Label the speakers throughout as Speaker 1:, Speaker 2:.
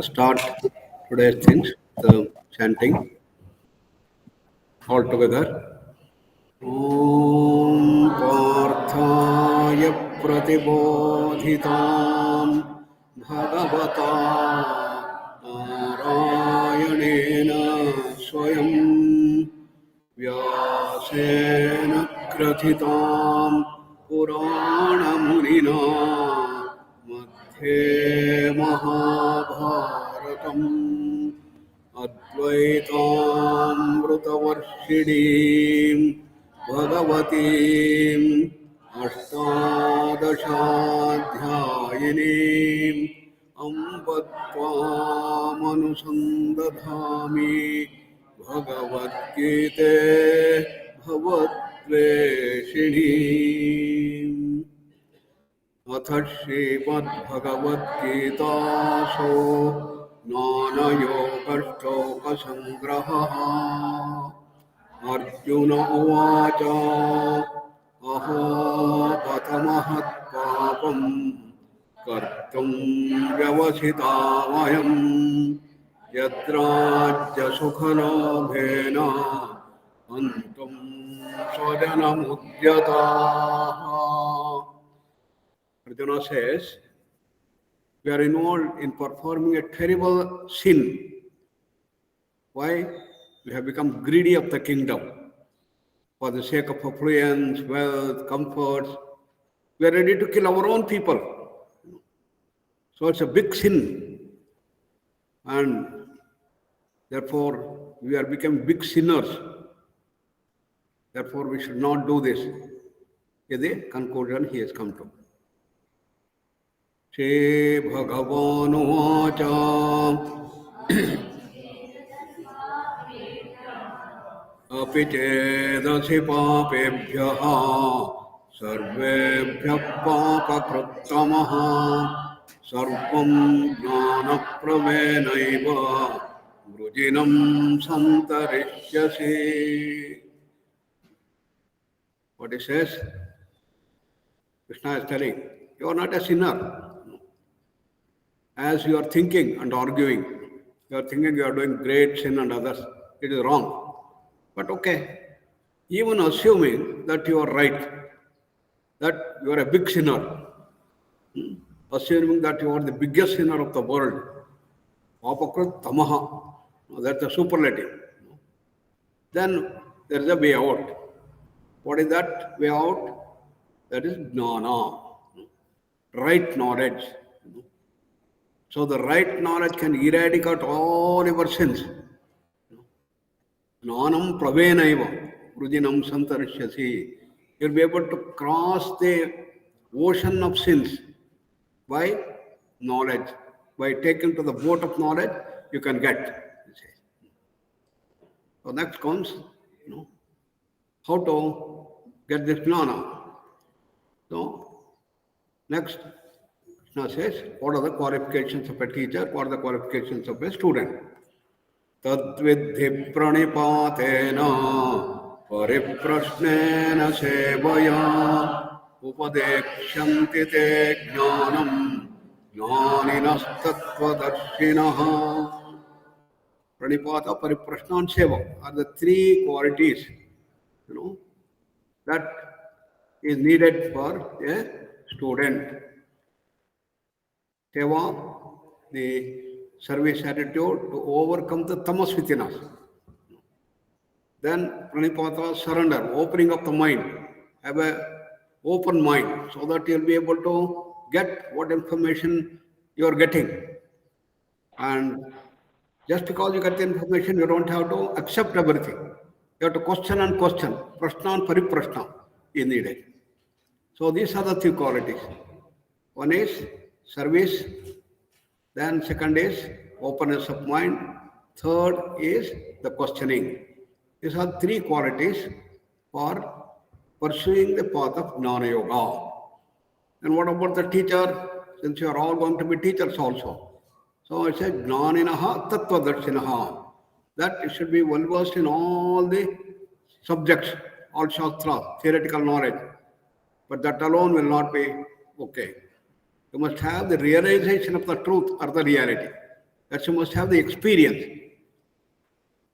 Speaker 1: Start today's things, the chanting all together. Om Parthaya Pratibodhitam Bhagavata Narayanena Swayam Vyasena Krathitam Purana Munina Madhye Mahabharatam Advaitamrutavarshidīm Bhagavatīm Ashtadashaധ്യായിനീം Ambatvāmanusandadhāmi Bhagavad-gīte Bhavatveshinīm अथ श्रीमद्भगवद्गीतासु ज्ञानयोगश्लोकसङ्ग्रहः अर्जुन उवाच अहो पतमहत्पापं कर्तुं व्यवसिता वयं यद्राज्यसुखलोभेन हन्तुं स्वजनमुद्यताः. Arjuna says, we are involved in performing a terrible sin. Why? We have become greedy of the kingdom. For the sake of affluence, wealth, comforts, we are ready to kill our own people. So it's a big sin. And therefore, we are becoming big sinners. Therefore, we should not do this. Is the conclusion he has come to. Shri Bhagavanuvacha Api chedasi papebhyaha sarvebhyah papakruttamaha sarvam jnana pravenaiva vrujinam santarishyasi. What he says? Krishna is telling, you are not a sinner. As you are thinking and arguing, you are thinking you are doing great sin and others, it is wrong. But okay, even assuming that you are right, that you are a big sinner, assuming that you are the biggest sinner of the world, papakrit tamaha, that's a superlative, then there is a way out. What is that way out? That is jnana, right knowledge. So the right knowledge can eradicate all your sins. Jnanam pravenaiva vrujinam santarishyasi. You'll be able to cross the ocean of sins by knowledge. By taking to the boat of knowledge, you can get. So next comes, how to get this jnana. So next, Krishna says, what are the qualifications of a teacher? What are the qualifications of a student? Tadvidhi pranipatena pariprasnena sevaya upadekshanti te jnanam jnaninas tattvadarsinaha. Pranipata, pariprashna and seva are the three qualities, that is needed for a student. Seva, the service attitude to overcome the tamas within us. Then pranipata, surrender, opening up the mind. Have an open mind so that you'll be able to get what information you're getting. And just because you get the information, you don't have to accept everything. You have to question and question. Prashna and pariprashna is needed. So these are the three qualities. One is service, then second is openness of mind, third is the questioning. These are three qualities for pursuing the path of Jnana Yoga. And what about the teacher? Since you are all going to be teachers also. So it says Jnaninaha Tattvadarsinaha. That it should be well versed in all the subjects, all Shastra, theoretical knowledge. But that alone will not be okay. You must have the realization of the truth or the reality. That you must have the experience.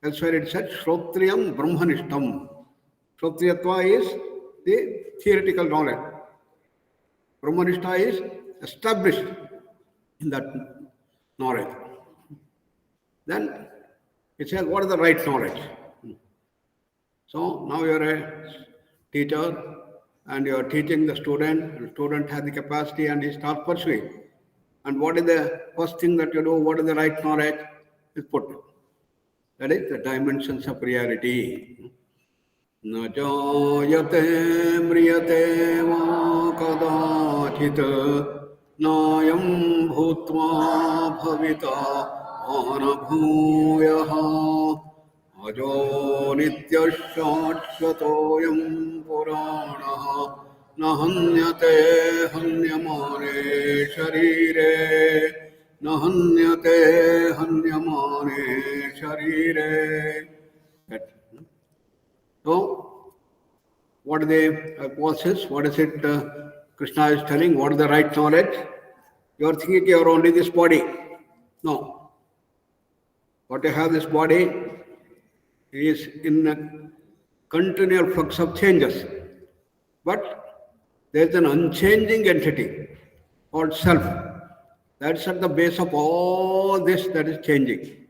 Speaker 1: That's why it said Shrotriyam Brahmanishtam. Shrotriyatva is the theoretical knowledge. Brahmanishta is established in that knowledge. Then it says, what is the right knowledge? So now you are a teacher and you are teaching the student. The student has the capacity and he starts pursuing. And what is the first thing that you do? What is the right knowledge? Is put. That is the dimensions of reality. Na jayate mriyate va kadachit nayam bhutva bhavita anabhuyaha ajo nityashashvatoyam puranaha na hanyate hanyamane sharire na hanyate hanyamane sharire. So, what are the process? What is it Krishna is telling? What is the right knowledge? You are thinking you are only this body. No. What you have this body is in a continual flux of changes. But there is an unchanging entity called self. That's at the base of all this that is changing.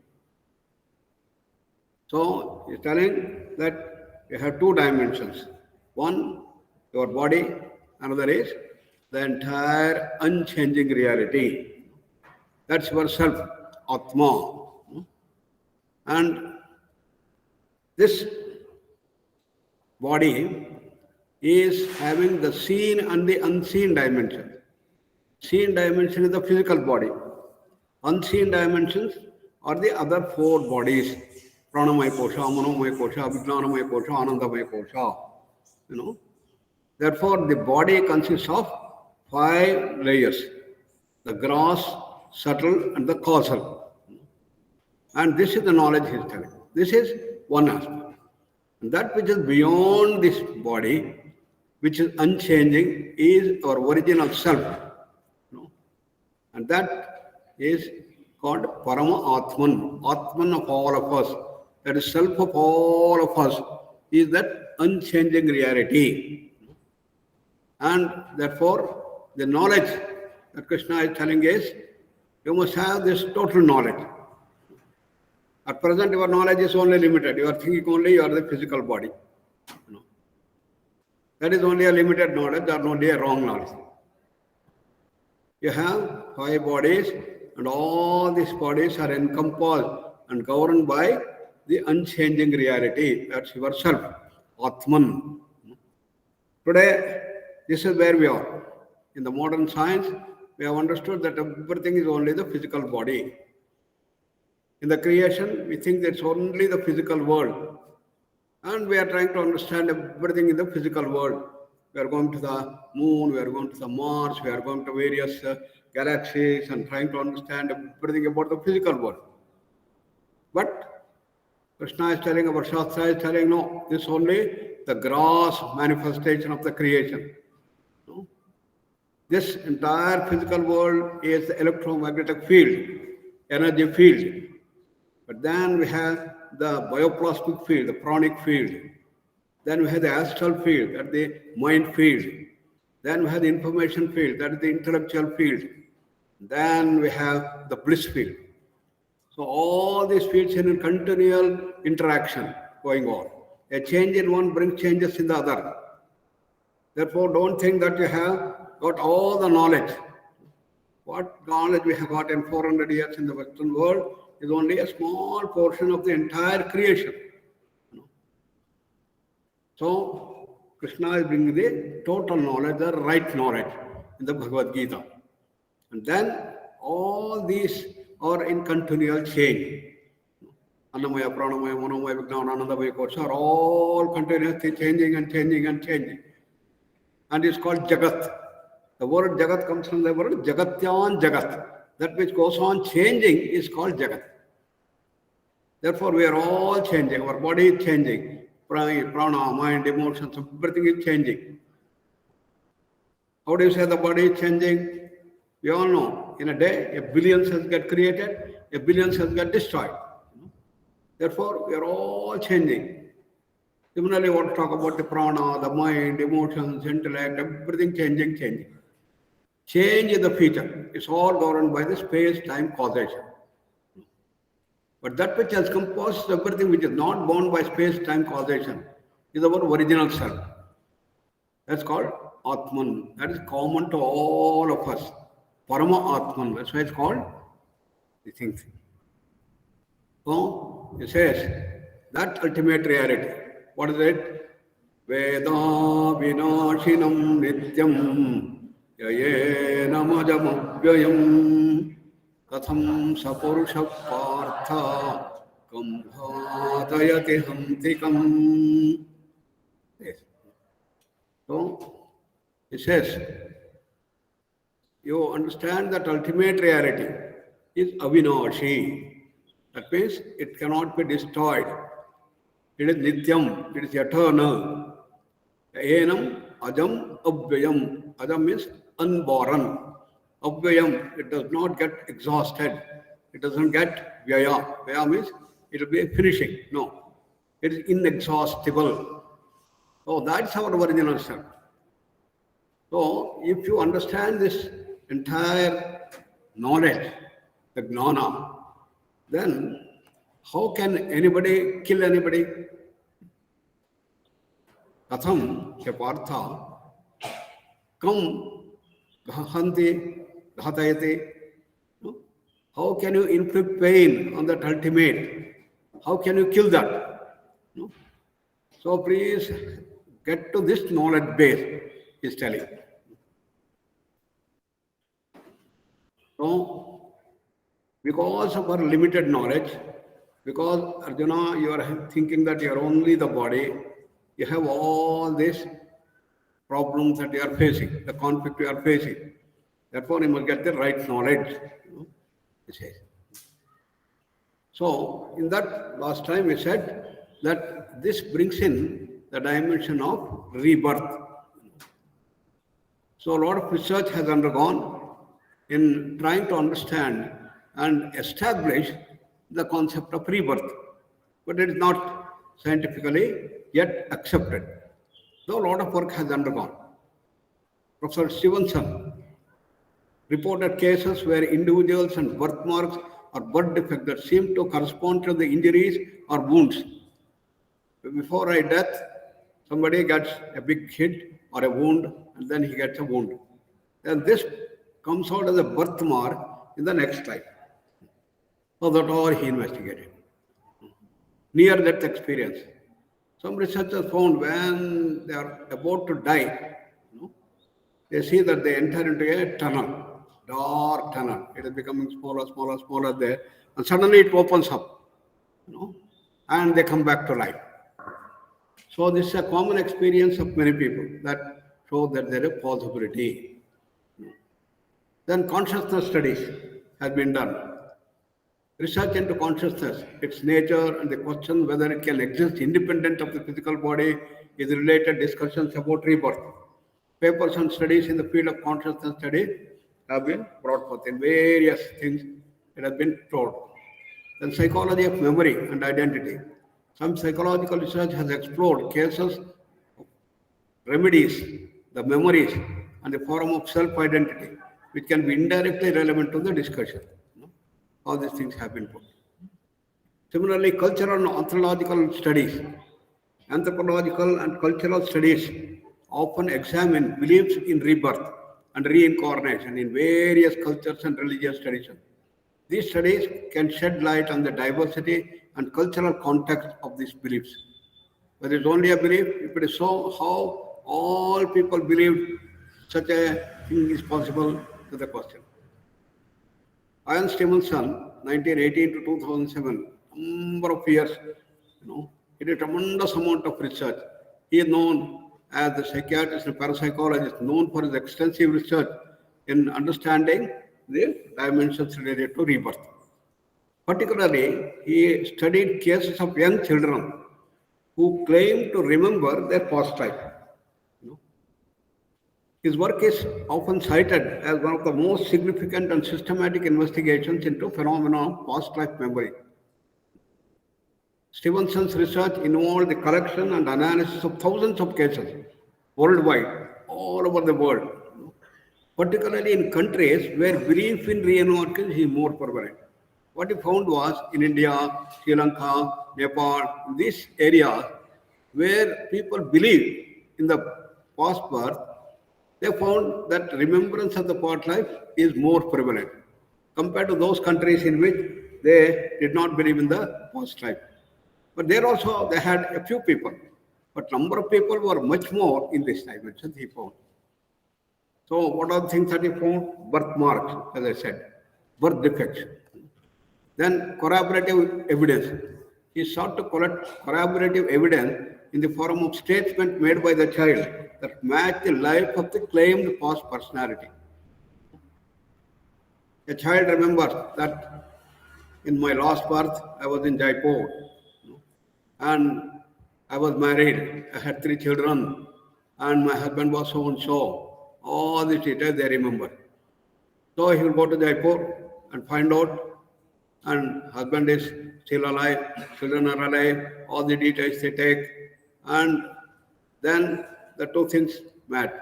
Speaker 1: So, he is telling that you have two dimensions. One, your body. Another is the entire unchanging reality. That's your self, Atma. And this body is having the seen and the unseen dimension. Seen dimension is the physical body. Unseen dimensions are the other four bodies. Pranamaya kosha, manomaya kosha, vijnanamaya kosha, anandamaya kosha. Therefore, the body consists of 5 layers. The gross, subtle and the causal. And this is the knowledge he is telling. This is one aspect. And that which is beyond this body, which is unchanging, is our original self. And that is called Parama Atman. Atman of all of us. That is self of all of us. Is that unchanging reality. And therefore, the knowledge that Krishna is telling is, you must have this total knowledge. At present, your knowledge is only limited. You are thinking only you are the physical body. That is only a limited knowledge or only a wrong knowledge. You have 5 bodies and all these bodies are encompassed and governed by the unchanging reality. That's yourself, Atman. Today, this is where we are. In the modern science, we have understood that everything is only the physical body. In the creation, we think that's only the physical world. And we are trying to understand everything in the physical world. We are going to the moon, we are going to the Mars, we are going to various galaxies and trying to understand everything about the physical world. But Krishna is telling, our Shastra is telling, no, this is only the gross manifestation of the creation. No? This entire physical world is the electromagnetic field, energy field. But then we have the bioplasmic field, the pranic field. Then we have the astral field, that is the mind field. Then we have the information field, that is the intellectual field. Then we have the bliss field. So all these fields in a continual interaction going on. A change in one brings changes in the other. Therefore, don't think that you have got all the knowledge. What knowledge we have got in 400 years in the Western world is only a small portion of the entire creation. So, Krishna is bringing the total knowledge, the right knowledge in the Bhagavad Gita. And then all these are in continual change. Annamaya, Pranamaya, Manomaya, Vijnana, Anandamaya, Kosha are all continuously changing and changing and changing. And it's called Jagat. The word Jagat comes from the word Jagatyan Jagat. That which goes on changing is called Jagat. Therefore, we are all changing. Our body is changing. Prana, mind, emotions, everything is changing. How do you say the body is changing? We all know, in a day, a billion cells get created, a billion cells get destroyed. Therefore, we are all changing. Similarly, we want to talk about the prana, the mind, emotions, intellect, everything changing. Change is the feature. It's all governed by the space-time causation. But that which has composed everything which is not bound by space-time causation is our original self. That's called Atman. That is common to all of us. Parama Atman. That's why it's called the thing. So, it says that ultimate reality. What is it? Veda vinashinam nityam yayena majamabhyayam katham sapurusha partha kambhatayati hamtikam. Yes. So, it says, you understand that ultimate reality is avinashi. That means it cannot be destroyed. It is nityam, it is eternal. Enam ajam abhyayam. Ajam means unborn. Abhyayam, it does not get exhausted. It doesn't get vyaya. Vyaya means it will be finishing. No. It is inexhaustible. So that's our original self. So if you understand this entire knowledge, the Jnana, then how can anybody kill anybody? Katham Partha Kam Ghanti Ghatayati. How can you inflict pain on that ultimate? How can you kill that? So please get to this knowledge base, he's telling. So, because of our limited knowledge, because Arjuna, you are thinking that you are only the body, you have all these problems that you are facing, the conflict you are facing. Therefore, you must get the right knowledge. He says. So, in that last time we said that this brings in the dimension of rebirth. So, a lot of research has undergone in trying to understand and establish the concept of rebirth, but it is not scientifically yet accepted, though a lot of work has undergone. Professor Stevenson reported cases where individuals and birthmarks or birth defects that seem to correspond to the injuries or wounds. Before death, somebody gets a big hit or a wound, and then he gets a wound. And this comes out as a birthmark in the next life. So that all he investigated. Near-death experience. Some researchers found when they are about to die, they see that they enter into a tunnel, dark tunnel. It is becoming smaller there, and suddenly it opens up, and they come back to life. So this is a common experience of many people that show that there is a possibility. Then consciousness studies have been done. Research into consciousness, its nature, and the question whether it can exist independent of the physical body is related discussions about rebirth. Papers and studies in the field of consciousness study have been brought forth in various things that have been told. Then psychology of memory and identity. Some psychological research has explored cases of remedies, the memories, and the form of self-identity, which can be indirectly relevant to the discussion. All these things have been put. Similarly, cultural and anthropological studies, anthropological and cultural studies often examine beliefs in rebirth and reincarnation in various cultures and religious traditions. These studies can shed light on the diversity and cultural context of these beliefs. Whether it's only a belief, if it is so, how all people believed such a thing is possible to the question. Ian Stevenson, 1918 to 2007, number of years, he did a tremendous amount of research. He is known as the psychiatrist and parapsychologist, known for his extensive research in understanding the dimensions related to rebirth. Particularly, he studied cases of young children who claim to remember their past life. His work is often cited as one of the most significant and systematic investigations into phenomena of past life memory. Stevenson's research involved the collection and analysis of thousands of cases worldwide, all over the world, particularly in countries where belief in reincarnation is more prevalent. What he found was in India, Sri Lanka, Nepal, these areas where people believe in the past birth, they found that remembrance of the past life is more prevalent compared to those countries in which they did not believe in the past life. But there also they had a few people, but number of people were much more in this dimension he found. So what are the things that he found? Birthmarks, as I said, birth defects. Then corroborative evidence. He sought to collect corroborative evidence in the form of statements made by the child that match the life of the claimed past personality. A child remembers that in my last birth I was in Jaipur and I was married, I had 3 children, and my husband was so and so. All these details they remember. So he will go to Jaipur and find out, and husband is still alive, children are alive, all the details they take, and then the two things match.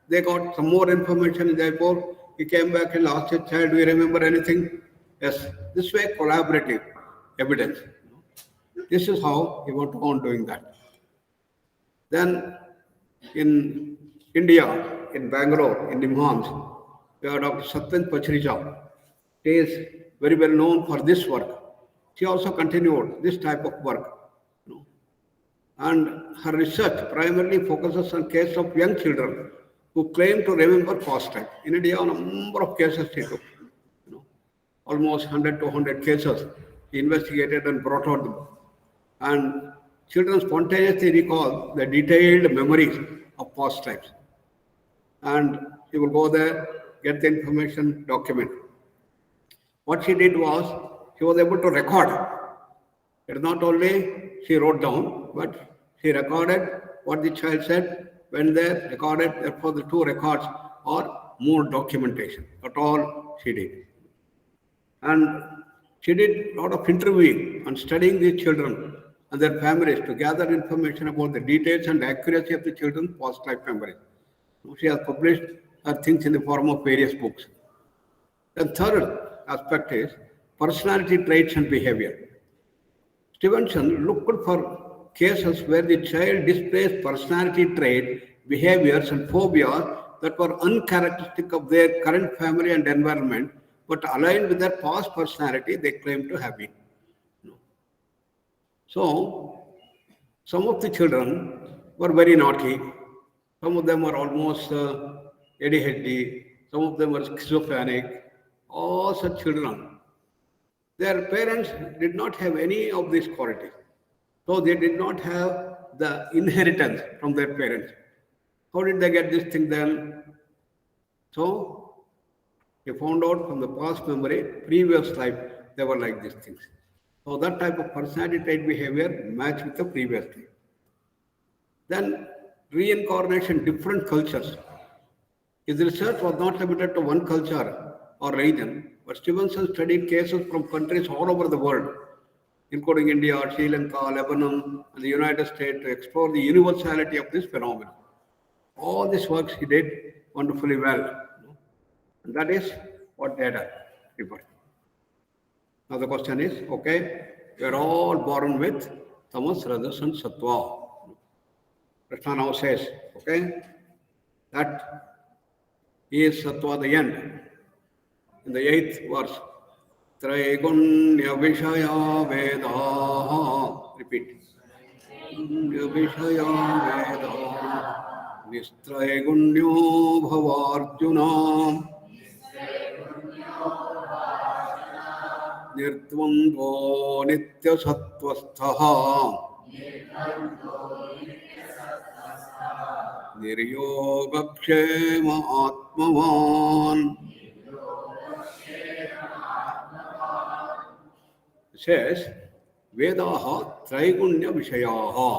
Speaker 1: They got some more information in Jaipur. He came back and asked his child, do you remember anything? Yes. This way, collaborative evidence. This is how he went on doing that. Then in India, in Bangalore, in Nimhans, we have Dr. Sattva Pachrija. She is very well known for this work. She also continued this type of work. And her research primarily focuses on cases of young children who claim to remember past life. In India, a number of cases she took. Almost 100 to 200 cases he investigated and brought out them. And children spontaneously recall the detailed memories of past lives. And he will go there, get the information, document. What she did was, she was able to record. It not only she wrote down, but she recorded what the child said, went there, recorded, therefore the 2 records are more documentation. That's all she did. And she did a lot of interviewing and studying these children and their families to gather information about the details and accuracy of the children's past life memories. She has published her things in the form of various books. The third aspect is personality traits and behavior. Stevenson looked for cases where the child displays personality traits, behaviors, and phobias that were uncharacteristic of their current family and environment, but aligned with their past personality they claim to have been. So, some of the children were very naughty. Some of them were almost ADHD. Some of them were schizophrenic. All such children. Their parents did not have any of these qualities. So they did not have the inheritance from their parents. How did they get this thing then? So they found out from the past memory, previous life, they were like these things. So that type of personality trait behavior matched with the previous life. Then reincarnation, different cultures. His research was not limited to one culture or region, but Stevenson studied cases from countries all over the world, including India, Sri Lanka, Lebanon, and the United States, to explore the universality of this phenomenon. All these works he did wonderfully well. And that is what data report. Now the question is, okay, we are all born with tamas, rajas, and sattva. Krishna now says, okay, that is sattva the end. In the 8th verse, Traigunya Vishaya Veda. Repeat. Vishaya Veda. Nistraigunya Bhavarjuna. Nirtvambo Nitya Sattvasthaha. Niryogakshema Atmavan. It says, Vedaha Traigunya Vishayaha.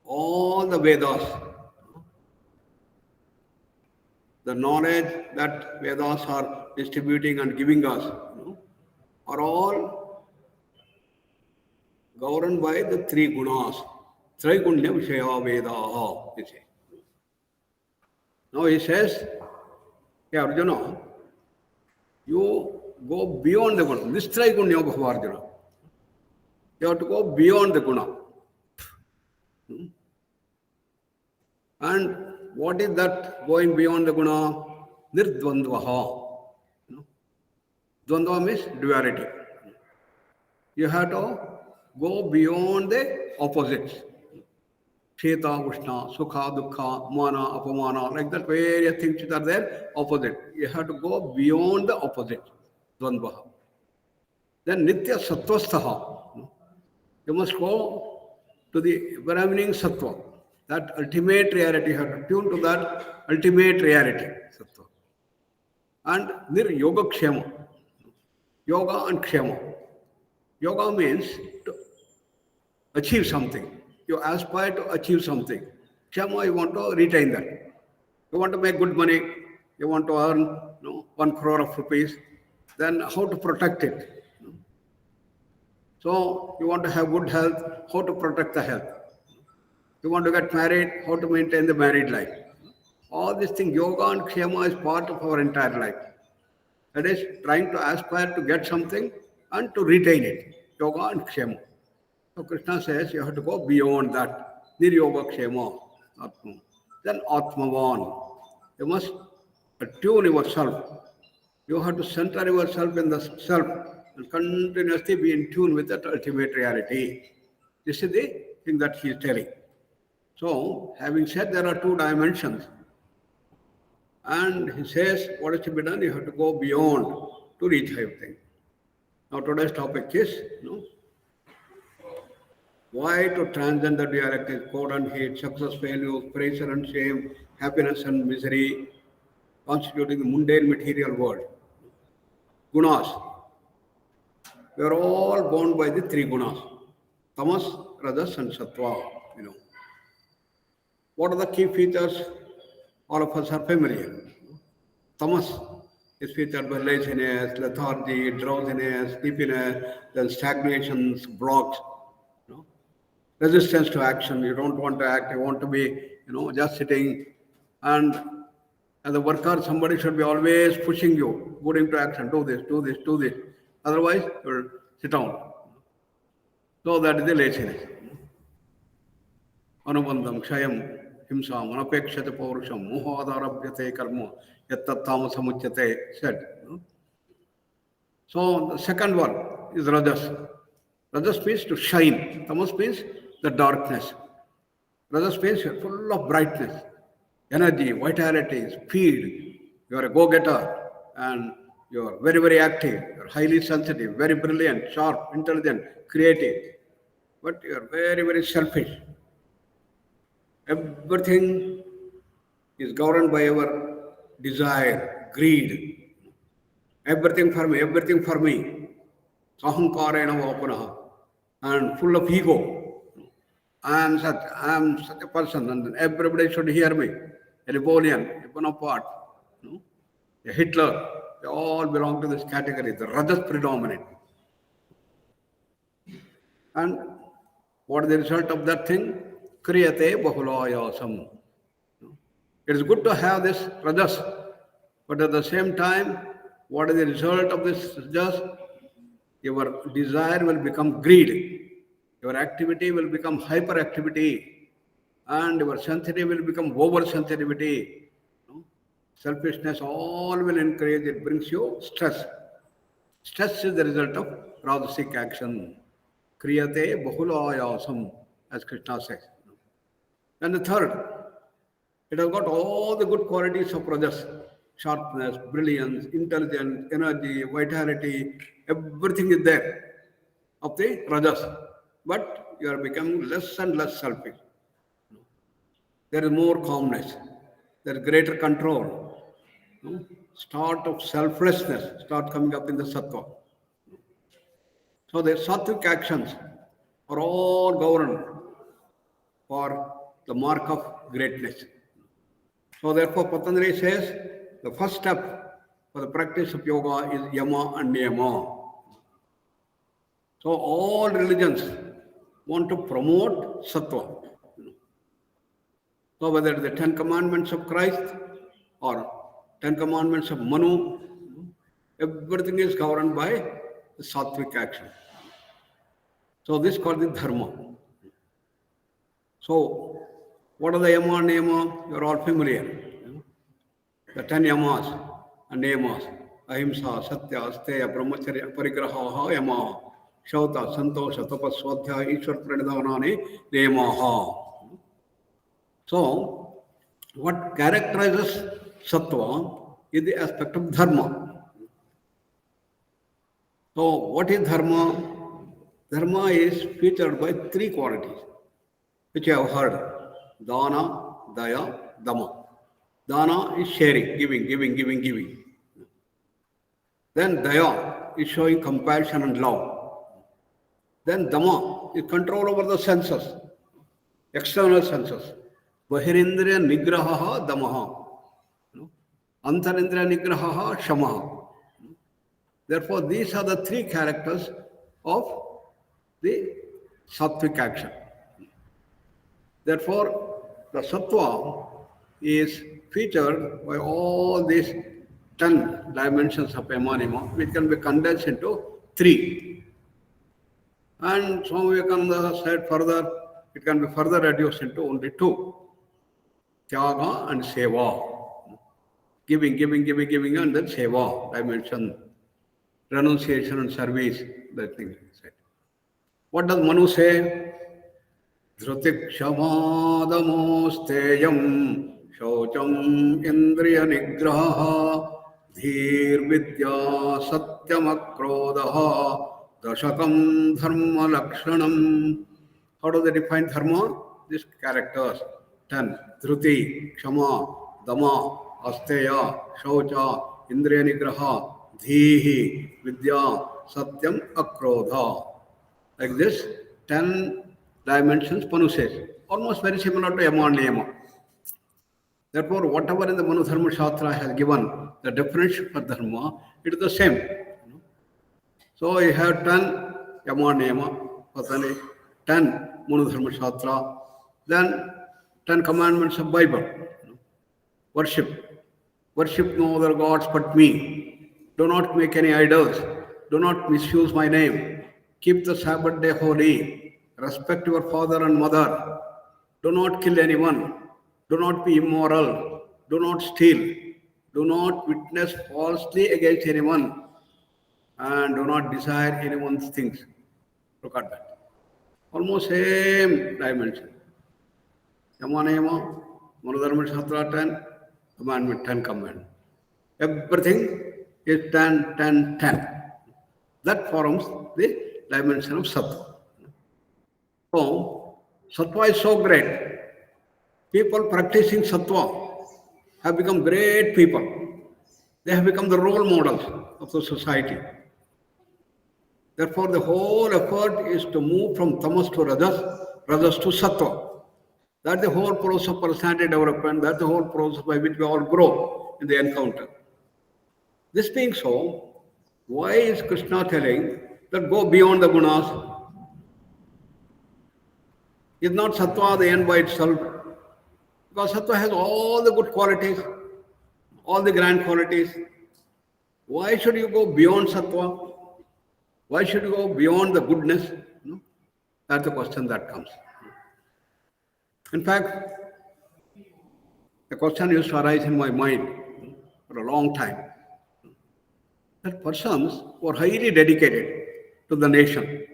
Speaker 1: All the Vedas, the knowledge that Vedas are distributing and giving us, are all governed by the three gunas. Traigunya Vishaya Vedaha, he says. Now he says, hey Arjuna, you go beyond the guna. This Traigunya Bhava Arjuna. You have to go beyond the guna. And what is that going beyond the guna? Nirdvandvaha. Dvandva means duality. You have to go beyond the opposites. Sheta, Ushna, Sukha, Dukkha, Mana, Apamana, like that various things which are there, opposite. You have to go beyond the opposite. Dvandvaha. Then Nitya Sattvastaha. You must go to the ever-evening Sattva. That ultimate reality, you have to tune to that ultimate reality, Sattva. And Nir-Yoga Kshema. Yoga and Kshema. Yoga means to achieve something. You aspire to achieve something. Kshema, you want to retain that. You want to make good money. You want to earn 1 crore of rupees. Then how to protect it? So you want to have good health. How to protect the health? You want to get married, how to maintain the married life. All these things, yoga and kshema is part of our entire life. That is, trying to aspire to get something and to retain it. Yoga and kshema. So Krishna says you have to go beyond that. Niryoga kshema. Atma. Then Atmavan. You must attune yourself. You have to center yourself in the self and continuously be in tune with that ultimate reality. This is the thing that he is telling. So, having said there are 2 dimensions, and he says what is to be done, you have to go beyond to reach everything. Now, today's topic is, why to transcend the duality, code and hate, success, failure, praise and shame, happiness and misery, constituting the mundane material world. Gunas. We are all bound by the 3 gunas, tamas, rajas and sattva, What are the key features? All of us are familiar. Tamas is featured by laziness, lethargy, drowsiness, sleepiness, then stagnations, blocks, resistance to action. You don't want to act, you want to be, just sitting. And as a worker, somebody should be always pushing you, put into action, do this, do this, do this. Otherwise, you'll sit down. So that is the laziness. Anubandham, Kshayam, Himsam, Anapekshate Paurusham, Mohadharabhyate Karma, Yattattamasamuchyate, said. So the second one is Rajas. Rajas means to shine. Tamas means the darkness. Rajas means you're full of brightness, energy, vitality, speed. You're a go-getter and you're very, very active. You're highly sensitive, very brilliant, sharp, intelligent, creative. But you're very, very selfish. Everything is governed by our desire, greed. Everything for me, everything for me. Sahankarena vapanaha. And full of ego. I am such a person, and everybody should hear me. A Napoleon, a Bonaparte, a Hitler, they all belong to this category. The Rajas predominate. And what is the result of that thing? Kriyate bahulayasam. It is good to have this Rajas, but at the same time, what is the result of this Rajas? Your desire will become greed. Your activity will become hyperactivity. And your sensitivity will become oversensitivity. Selfishness, all will increase. It brings you stress. Stress is the result of rajasic action. Kriyate bahulayasam, as Krishna says. And the third, it has got all the good qualities of Rajas. Sharpness, brilliance, intelligence, energy, vitality, everything is there of the Rajas. But you are becoming less and less selfish. There is more calmness. There is greater control. Start of selflessness start coming up in the Sattva. So the Sattvic actions are all governed for the mark of greatness. So therefore Patanjali says, the first step for the practice of yoga is yama and niyama. So all religions want to promote sattva. So whether it's the 10 commandments of Christ or 10 commandments of Manu, everything is governed by the sattvic action. So this is called the dharma. So what are the yama and niyama? You are all familiar. The 10 yamas and niyamas. Ahimsa, satya, asteya, brahmacharya, parigraha, yamaha. Shauta, santosha, tapas, swadhyaya, ishwar pranidhanani, niyamaha. So, what characterizes sattva is the aspect of dharma. So, what is dharma? Dharma is featured by 3 qualities, which you have heard. Dana, daya, dama. Dana is sharing, giving. Then daya is showing compassion and love. Then dama is control over the senses, external senses. Bahirindriya nigraha damaha. Antarindriya nigraha shamaha. Therefore, these are the 3 characters of the sattvic action. Therefore, the sattva is featured by all these 10 dimensions of yama, which can be condensed into 3. And Swami Vivekananda said further, it can be further reduced into only 2. Tyaga and seva. Giving, and then seva dimension. Renunciation and service, that thing. What does Manu say? Dhrutik shamadamosteyam shaucham indriya nigraha dhir vidya satyam akrodaha dashakam dharma lakshanam. How do they define dharma? These characters. 10. Dhruti, Kshama, Dama, Asteya, Shaucha, Indriya Nigraha, Dhihi, Vidya, Satyam, Akrodha. Like this, 10 dimensions Manu says. Almost very similar to Yama and Niyama. Therefore, whatever in the Manu Dharma Shastra has given the definition for Dharma, it is the same. So you have 10 Yama and Niyama, 10 Manu Dharma Shastra, then 10 commandments of Bible. Worship. Worship no other gods but me. Do not make any idols. Do not misuse my name. Keep the Sabbath day holy. Respect your father and mother. Do not kill anyone. Do not be immoral. Do not steal. Do not witness falsely against anyone. And do not desire anyone's things. Look at that. Almost same dimension. Yama Niyama, Manu Dharma Shastra 10, commandment 10 commandment. Everything is 10, 10, 10. That forms the dimension of sattva. So, sattva is so great. People practicing sattva have become great people. They have become the role models of the society. Therefore, the whole effort is to move from tamas to rajas, rajas to sattva. That's the whole process of personality development. That's the whole process by which we all grow in the encounter. This being so, why is Krishna telling that go beyond the gunas? Is not sattva the end by itself? Because sattva has all the good qualities, all the grand qualities. Why should you go beyond sattva? Why should you go beyond the goodness? That's the question that comes. In fact, a question used to arise in my mind for a long time. That persons who are highly dedicated to the nation,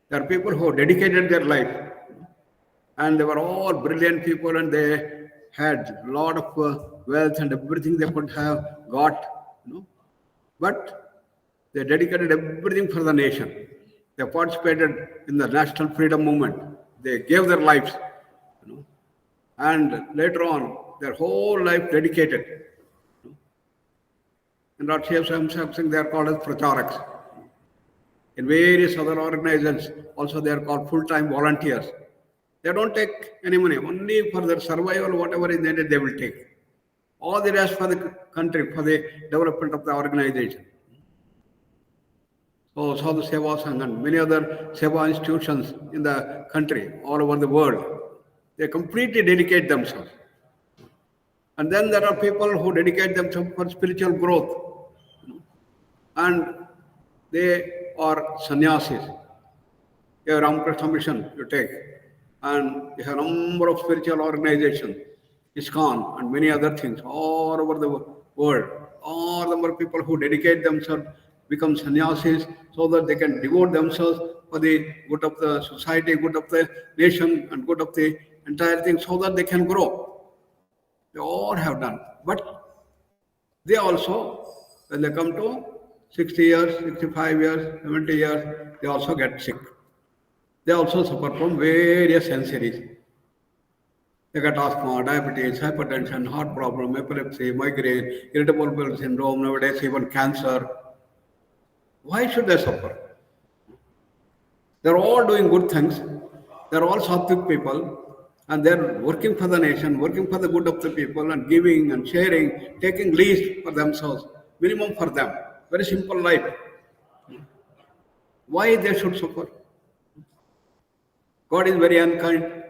Speaker 1: there are people who have dedicated their life, and they were all brilliant people, and they had a lot of wealth and everything they could have got, but they dedicated everything for the nation. They participated in the national freedom movement. They gave their lives, and later on, their whole life dedicated. In something they are called as pracharaks. In various other organizations, also they are called full-time volunteers. They don't take any money, only for their survival, whatever is needed, they will take. all the rest for the country, for the development of the organization. So Sadhu Seva Sangh and many other Seva institutions in the country, all over the world, they completely dedicate themselves. And then there are people who dedicate themselves for spiritual growth. And they are sannyasis. You have Ramakrishna Mission, you take. And you have a number of spiritual organizations, ISKCON and many other things all over the world. All number of people who dedicate themselves, become sannyasis so that they can devote themselves for the good of the society, good of the nation, and good of the entire thing so that they can grow. They all have done. But they also, when they come to 60 years, 65 years, 70 years, they also get sick. They also suffer from various sensories. They get asthma, diabetes, hypertension, heart problem, epilepsy, migraine, irritable bowel syndrome, nowadays even cancer. Why should they suffer? They're all doing good things. They're all sattvic people, and they're working for the nation, working for the good of the people, and giving and sharing, taking least for themselves, minimum for them. Very simple life. Why they should suffer? God is very unkind.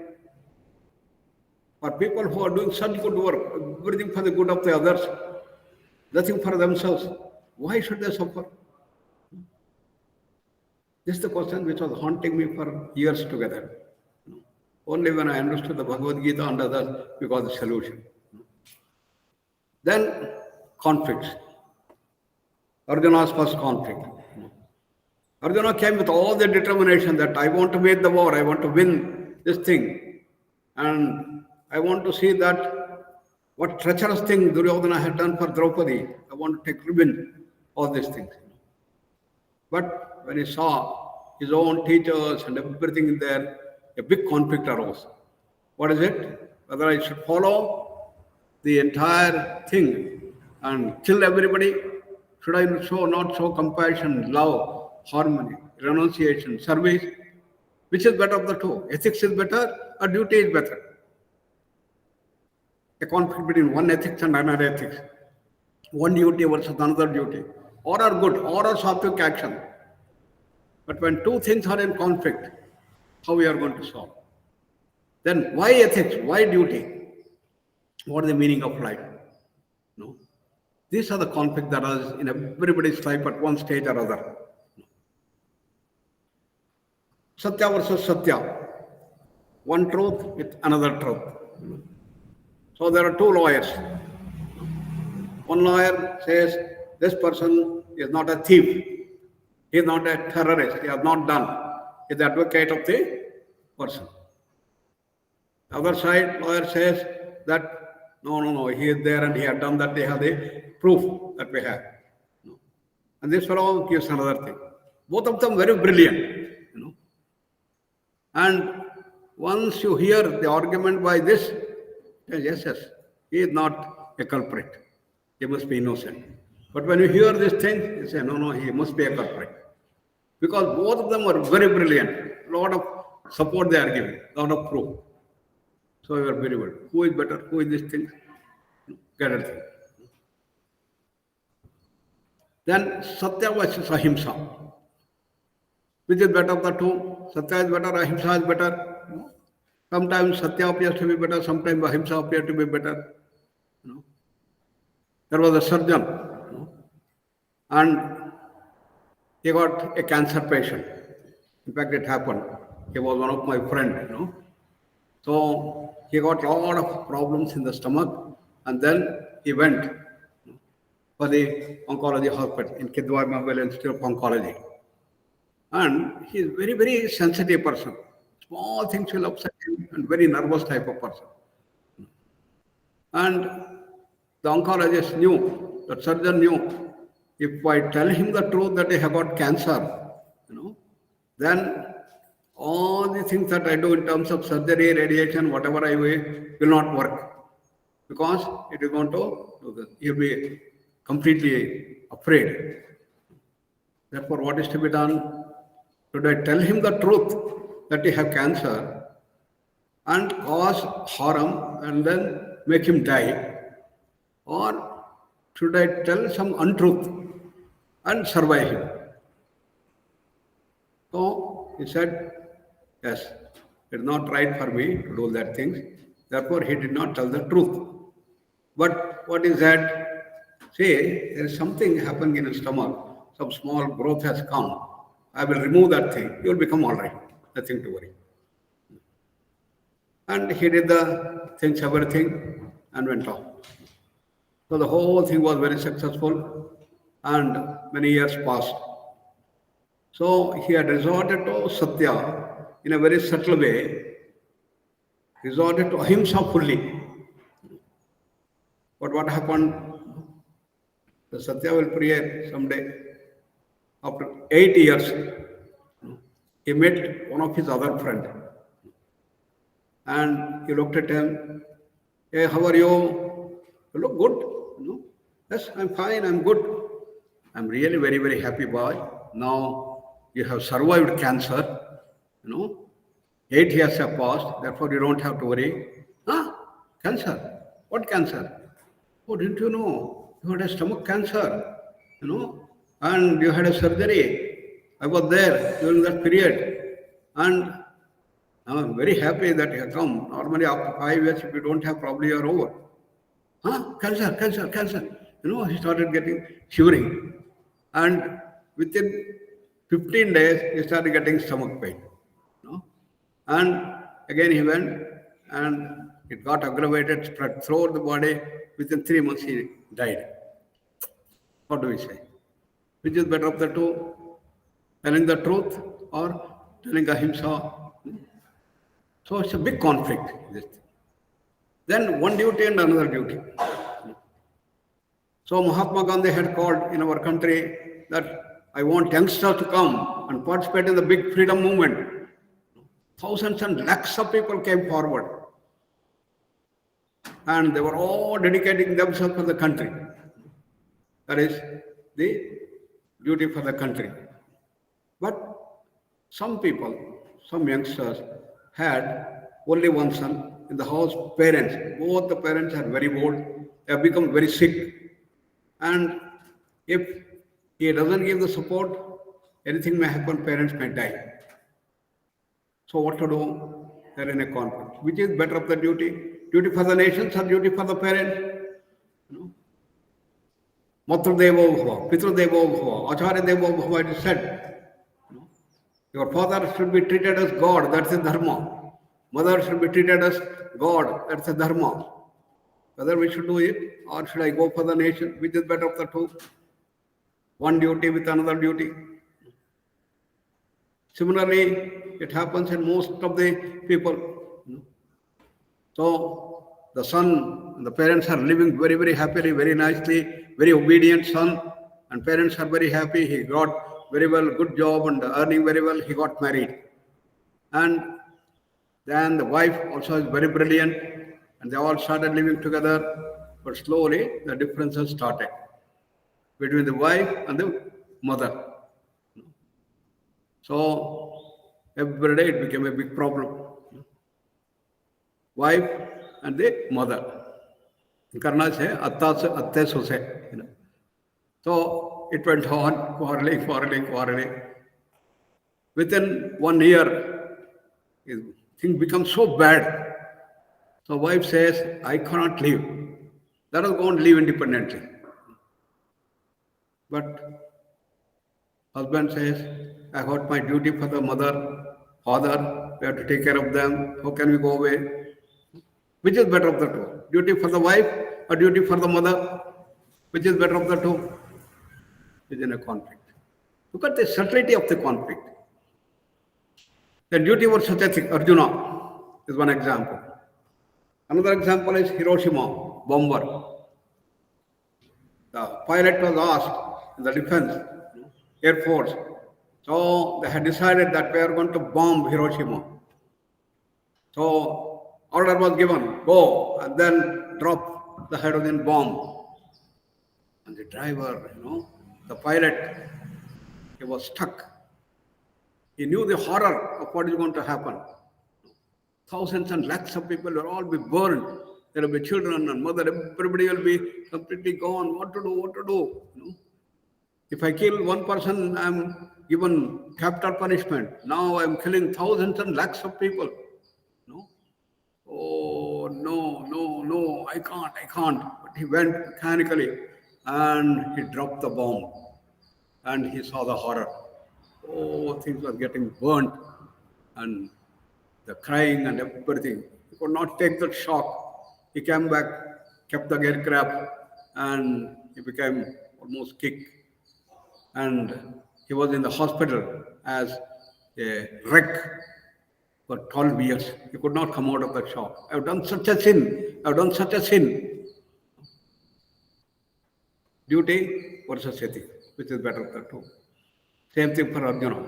Speaker 1: For people who are doing such good work, everything for the good of the others, nothing for themselves, why should they suffer? This is the question which was haunting me for years together. Only when I understood the Bhagavad Gita and others, we got the solution. Then conflicts. Arjuna's first conflict. Arjuna came with all the determination that I want to win the war, I want to win this thing. And I want to see that what treacherous thing Duryodhana had done for Draupadi. I want to take revenge, all these things. But when he saw his own teachers and everything in there, a big conflict arose. What is it? Whether I should follow the entire thing and kill everybody? Should I not show compassion, love, harmony, renunciation, service? Which is better of the two? Ethics is better or duty is better? A conflict between one ethics and another ethics. One duty versus another duty. All are good, all are sattvic action. But when two things are in conflict, how we are going to solve? Then why ethics? Why duty? What is the meaning of life? No. These are the conflicts that are in everybody's life at one stage or other. Satya versus Satya. One truth with another truth. So there are two lawyers. One lawyer says, this person is not a thief. He is not a terrorist. He has not done. He is the advocate of the person. The other side, lawyer says that, no, he is there and he had done that. They have the proof that we have. No. And this fellow gives another thing. Both of them very brilliant. And once you hear the argument by this, yes, he is not a culprit. He must be innocent. But when you hear this thing, you say, no, he must be a culprit. Because both of them are very brilliant. A lot of support they are giving, a lot of proof. So you are very good. Who is better? Who is this thing? Get a thing. Then Satya versus Ahimsa. Which is better of the two? Satya is better, Ahimsa is better. Sometimes Satya appears to be better, sometimes Ahimsa appears to be better. There was a surgeon, and he got a cancer patient. In fact, it happened. He was one of my friends, So he got a lot of problems in the stomach, and then he went for the oncology hospital in Kidwai Mobile Institute of Oncology. And he is very, very sensitive person. Small things will upset him, and very nervous type of person. And the oncologist knew, the surgeon knew, if I tell him the truth that I have got cancer, then all the things that I do in terms of surgery, radiation, whatever I will not work. Because it is going to do this. He'll be completely afraid. Therefore, what is to be done? Should I tell him the truth that he have cancer and cause harm and then make him die? or should I tell some untruth and survive him? So he said, yes, it is not right for me to do that thing. Therefore, he did not tell the truth. But what is that? Say, there is something happening in his stomach. Some small growth has come. I will remove that thing. You will become all right. Nothing to worry. And he did the things, everything, and went off. So the whole thing was very successful, and many years passed. So he had resorted to Satya in a very subtle way, resorted to ahimsa fully. But what happened? The Satya will pray someday. After 8 years, he met one of his other friend. And he looked at him. Hey, how are you? You look good. Yes, I'm fine, I'm good. I'm really very, very happy, boy. Now you have survived cancer. 8 years have passed, therefore you don't have to worry. Huh? Cancer? What cancer? Oh, didn't you know? You had a stomach cancer, and you had a surgery. I was there during that period. And I'm very happy that you have come. Normally, after 5 years, if you don't have, probably you're over. Huh? Cancer, cancer, cancer. He started getting shivering. And within 15 days, he started getting stomach pain. And again he went, and it got aggravated, spread throughout the body. Within 3 months, he died. What do we say? Which is better of the two? Telling the truth or telling ahimsa? So it's a big conflict. Then one duty and another duty. So Mahatma Gandhi had called in our country that I want youngsters to come and participate in the big freedom movement. Thousands and lakhs of people came forward. And they were all dedicating themselves for the country. That is the duty for the country. But some people, some youngsters, had only one son in the house, parents. Both the parents are very old. They have become very sick. And if he doesn't give the support, anything may happen, parents may die. So what to do? They're in a conflict. Which is better of the duty? Duty for the nations or duty for the parents? Matrudevo bhava, Pitrudevo bhava, Acharya Devo bhava, it is said. Your father should be treated as God, that's a dharma. Mother should be treated as God, that's a dharma. Whether we should do it or should I go for the nation, which is better of the two? One duty with another duty. Similarly, it happens in most of the people. So the son and the parents are living very, very happily, very nicely, very obedient son, and parents are very happy. He got very well, good job and earning very well. He got married. And then the wife also is very brilliant, and they all started living together. But slowly the differences started between the wife and the mother. So every day it became a big problem. Wife and the mother. Karna se atta se atte suse. So it went on quarreling. Within 1 year, things become so bad. So wife says, I cannot leave. Let us go and live independently. But husband says, I got my duty for the mother, father, we have to take care of them. How can we go away? Which is better of the two? Duty for the wife or duty for the mother? Which is better of the two? Is in a conflict. Look at the subtlety of the conflict. The duty was such a thing. Arjuna is one example. Another example is Hiroshima, bomber. The pilot was asked in the defense, Air Force. So they had decided that we are going to bomb Hiroshima. So order was given, go and then drop the hydrogen bomb. And the driver, the pilot, he was stuck. He knew the horror of what is going to happen. Thousands and lakhs of people will all be burned. There will be children and mother, everybody will be completely gone. What to do? If I kill one person, I'm given capital punishment. Now I'm killing thousands and lakhs of people. No? Oh, no, I can't. But he went mechanically and he dropped the bomb and he saw the horror. Oh, things were getting burnt and the crying and everything. He could not take that shock. He came back, kept the aircraft, and he became almost kicked. And he was in the hospital as a wreck for 12 years. He could not come out of that shock. I've done such a sin. Duty versus ethics, which is better of the two. Same thing for Arjuna.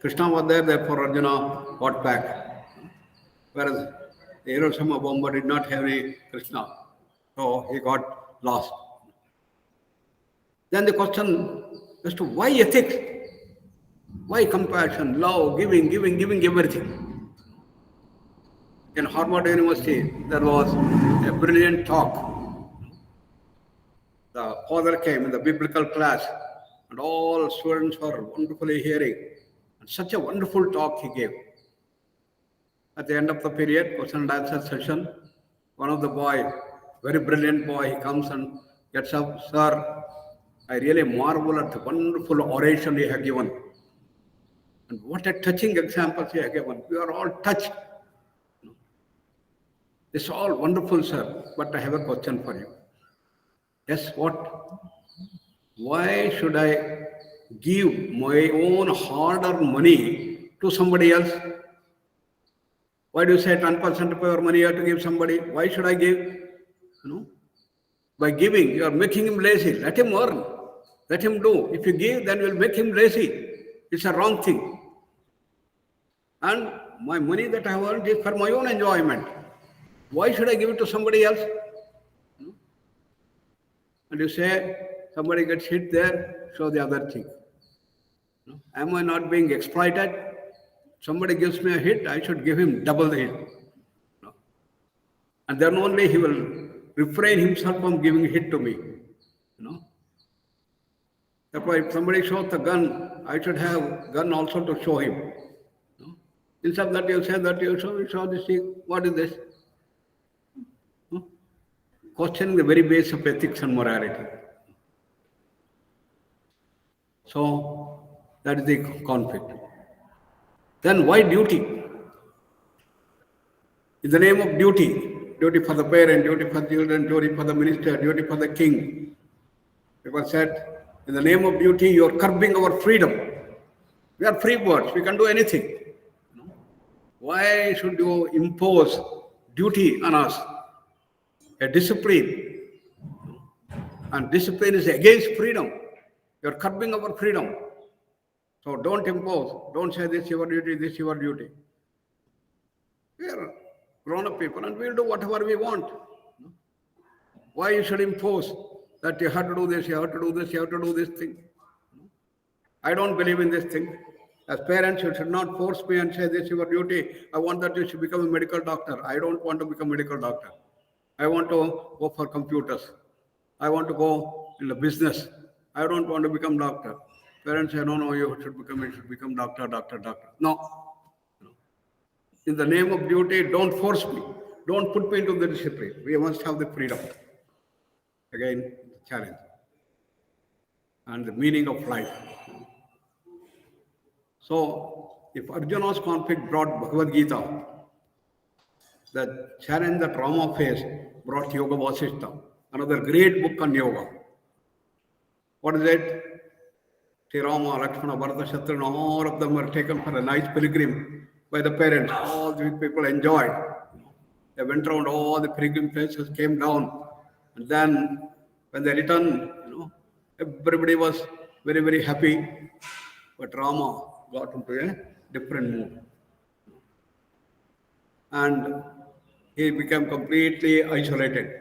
Speaker 1: Krishna was there, therefore Arjuna got back. Whereas the Hiroshima bomber did not have any Krishna. So he got lost. Then the question as to why ethics? Why compassion, love, giving everything? In Harvard University, there was a brilliant talk. The father came in the biblical class, and all students were wonderfully hearing. And such a wonderful talk he gave. At the end of the period, question and answer session, one of the boys, very brilliant boy, he comes and gets up, sir, I really marvel at the wonderful oration you have given. And what a touching examples you have given. We are all touched. It's all wonderful, sir, but I have a question for you. Yes, what? Why should I give my own hard-earned money to somebody else? Why do you say 10% of your money you have to give somebody? Why should I give? By giving, you are making him lazy. Let him earn. Let him do. If you give, then you will make him lazy. It's a wrong thing. And my money that I have earned is for my own enjoyment. Why should I give it to somebody else? And you say, somebody gets hit there, show the other thing. Am I not being exploited? Somebody gives me a hit, I should give him double the hit. And then only he will refrain himself from giving a hit to me. Therefore, if somebody shows the gun, I should have gun also to show him. Instead of that, you say that you show this thing. What is this? Questioning the very base of ethics and morality. So, that is the conflict. Then why duty? In the name of duty for the parent, duty for the children, duty for the minister, duty for the king. People said, in the name of duty, you are curbing our freedom. We are free birds, we can do anything. Why should you impose duty on us? A discipline. And discipline is against freedom. You are curbing our freedom. So don't impose. Don't say this is your duty, this is your duty. We are grown-up people and we'll do whatever we want. Why you should impose that you have to do this, you have to do this, you have to do this thing? I don't believe in this thing. As parents, you should not force me and say this is your duty. I want that you should become a medical doctor. I don't want to become a medical doctor. I want to go for computers. I want to go in the business. I don't want to become doctor. Parents say, no, you should become doctor. No. In the name of duty, don't force me. Don't put me into the discipline. We must have the freedom. Again, the challenge. And the meaning of life. So, if Arjuna's conflict brought Bhagavad Gita, the challenge that Rama faced brought Yoga Vasishtha, another great book on yoga. What is it? Sri Rama, Lakshmana, Bharata, Shatrugna, all of them were taken for a nice pilgrim by the parents. All these people enjoyed. They went around all the pilgrim places, came down. And then when they returned, everybody was very, very happy. But Rama got into a different mood. And he became completely isolated.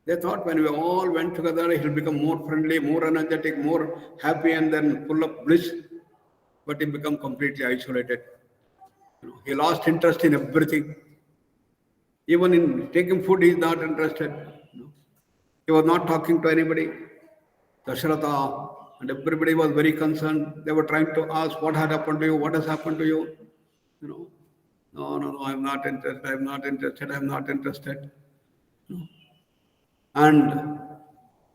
Speaker 1: They thought when we all went together, he'll become more friendly, more energetic, more happy, and then full of bliss. But he became completely isolated. He lost interest in everything. Even in taking food, he is not interested. He was not talking to anybody. Dasharatha and everybody was very concerned. They were trying to ask, what had happened to you? What has happened to you? No, I'm not interested. I'm not interested. I'm not interested. And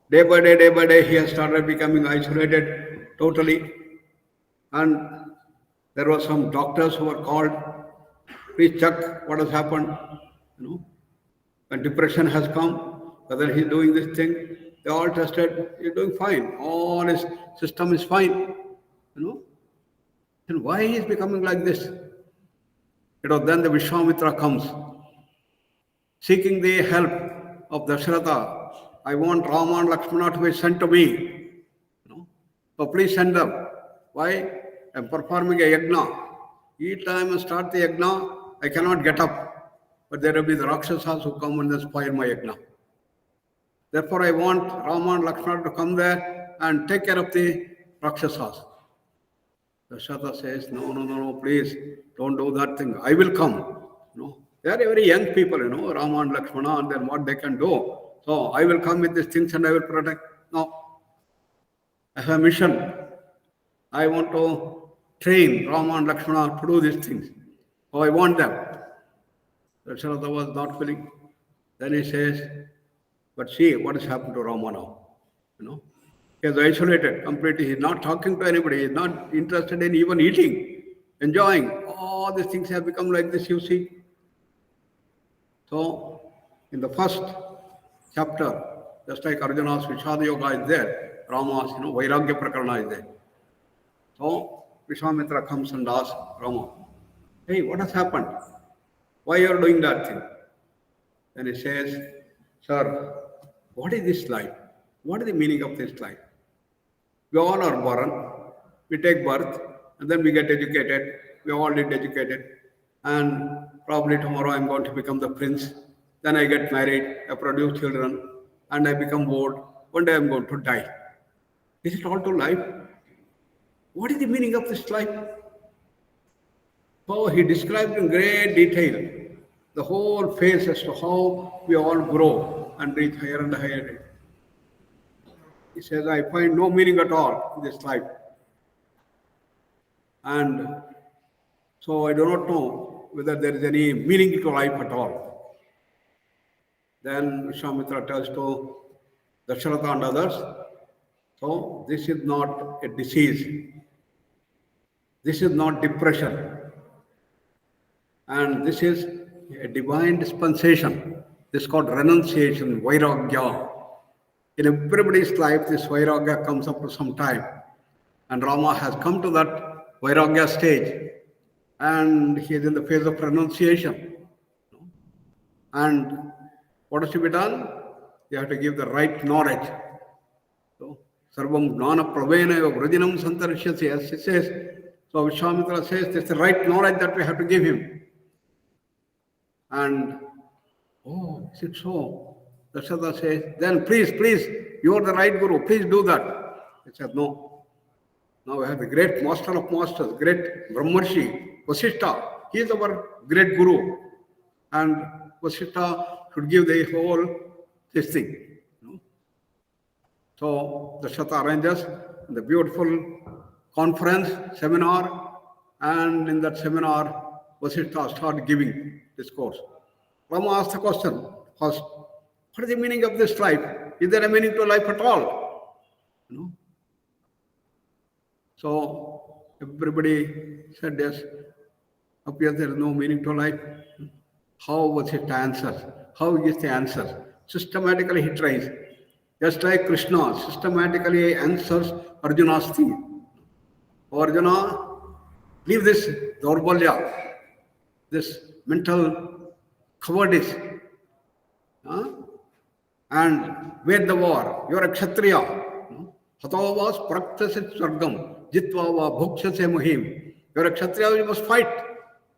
Speaker 1: day by day, he has started becoming isolated totally. And there were some doctors who were called. Please check what has happened. When depression has come, whether he's doing this thing, they all tested. He's doing fine. All his system is fine. And why he is becoming like this? Then the Vishwamitra comes, seeking the help of Dasharatha. I want Rama and Lakshmana to be sent to me. So please send them. Why? I'm performing a yajna. Each time I start the yajna, I cannot get up. But there will be the Rakshasas who come and then spoil my yajna. Therefore, I want Rama and Lakshmana to come there and take care of the Rakshasas. Dasharatha says, no, please, don't do that thing. I will come. They are very young people, Rama and Lakshmana, and then what they can do. So I will come with these things and I will protect. No. I have a mission. I want to train Rama and Lakshmana to do these things. So I want them. Dasharatha was not willing. Then he says, but see what has happened to Rama now. He is isolated completely. He is not talking to anybody. He is not interested in even eating, enjoying. All these things have become like this, you see. So, in the first chapter, just like Arjuna's Vishada Yoga is there, Rama's, Vairagya Prakarana is there. So, Vishwamitra comes and asks Rama, hey, what has happened? Why you are doing that thing? Then he says, sir, what is this life? What is the meaning of this life? We all are born, we take birth, and then we get educated. We all get educated. And probably tomorrow I'm going to become the prince. Then I get married, I produce children, and I become old. One day I'm going to die. Is it all to life? What is the meaning of this life? So he described in great detail the whole phase as to how we all grow and reach higher and higher. He says, I find no meaning at all in this life. And so I do not know whether there is any meaning to life at all. Then Vishwamitra tells to Dasharatha and others, so this is not a disease. This is not depression. And this is a divine dispensation. This is called renunciation, vairagya. In everybody's life, this vairagya comes up to some time. And Rama has come to that vairagya stage. And he is in the phase of renunciation. And what has to be done? You have to give the right knowledge. So, Sarvam Gnana Pravena Vrajinam Santarishyasi, as he says. So Vishwamitra says, this is the right knowledge that we have to give him. And, oh, is it so? Dasharatha says, then please, you are the right guru, please do that. He said, no. Now we have the great master of masters, great Brahmarshi, Vasishtha. He is our great guru. And Vasishtha should give the whole this thing. So Dasharatha arranges the beautiful conference, seminar, and in that seminar, Vasishtha started giving discourse. Rama asked the question first, what is the meaning of this life? Is there a meaning to life at all? So everybody said yes. Appears there is no meaning to life. How was it answer? How is the answer? Systematically he tries. Just like Krishna systematically answers Arjuna's thing. Oh, Arjuna, leave this Daurbalya, this mental cowardice, and wage the war. You are a Kshatriya. Hatavas praktasit sargam, jitvava bhukshase muhim. You are a Kshatriya, you must fight.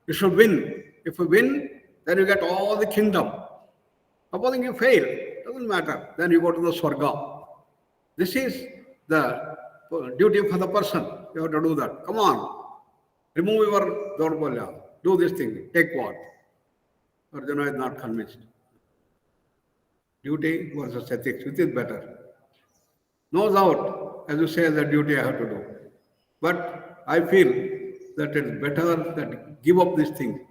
Speaker 1: You should win. If you win, then you get all the kingdom. Supposing you fail, doesn't matter. Then you go to the Swarga. This is the duty for the person. You have to do that. Come on. Remove your Daurbalya. Do this thing. Take what? Arjuna is not convinced. Duty versus ethics, which is better? No doubt, as you say, the duty I have to do. But I feel that it's better that give up this thing